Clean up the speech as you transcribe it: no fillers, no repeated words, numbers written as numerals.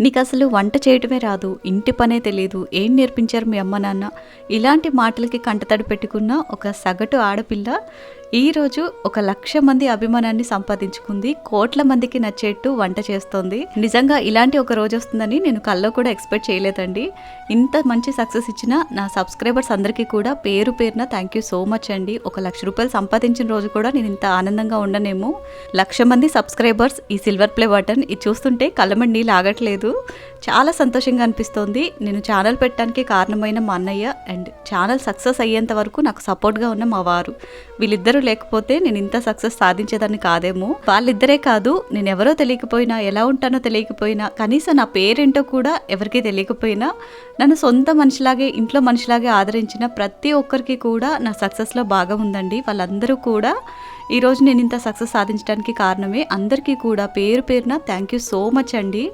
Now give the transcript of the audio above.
నీకసలు వంట చేయటమే రాదు, ఇంటి పనే తెలీదు, ఏం నేర్పించారు మీ అమ్మ నాన్న? ఇలాంటి మాటలకి కంటతడి పెట్టుకున్న ఒక సగటు ఆడపిల్ల ఈరోజు 1,00,000 మంది అభిమానాన్ని సంపాదించుకుంది. కోట్ల మందికి నచ్చేట్టు వంట చేస్తోంది. నిజంగా ఇలాంటి ఒక రోజు వస్తుందని నేను కల్లో కూడా ఎక్స్పెక్ట్ చేయలేదండి. ఇంత మంచి సక్సెస్ ఇచ్చిన నా సబ్స్క్రైబర్స్ అందరికీ కూడా పేరు పేరున థ్యాంక్ యూ సో మచ్ అండి. 1,00,000 రూపాయలు సంపాదించిన రోజు కూడా నేను ఇంత ఆనందంగా ఉండనేమో. 1,00,000 మంది సబ్స్క్రైబర్స్, ఈ సిల్వర్ ప్లే బటన్ ఇది చూస్తుంటే కళ్ళమడి నీళ్ళు ఆగట్లేదు. చాలా సంతోషంగా అనిపిస్తోంది. నేను ఛానల్ పెట్టడానికి కారణమైన మా అన్నయ్య అండ్ ఛానల్ సక్సెస్ అయ్యేంత వరకు నాకు సపోర్ట్గా ఉన్న మా వారు, వీళ్ళిద్దరూ లేకపోతే నేను ఇంత సక్సెస్ సాధించేదాన్ని కాదేమో. వాళ్ళిద్దరే కాదు, నేను ఎవరో తెలియకపోయినా, ఎలా ఉంటానో తెలియకపోయినా, కనీసం నా పేరేంటో కూడా ఎవరికీ తెలియకపోయినా నన్ను సొంత మనిషిలాగే, ఇంట్లో మనిషిలాగే ఆదరించిన ప్రతి ఒక్కరికి కూడా నా సక్సెస్లో భాగం ఉందండి. వాళ్ళందరూ కూడా ఈరోజు నేను ఇంత సక్సెస్ సాధించడానికి కారణమే. అందరికీ కూడా పేరు పేరున థ్యాంక్ యూ సో మచ్ అండి.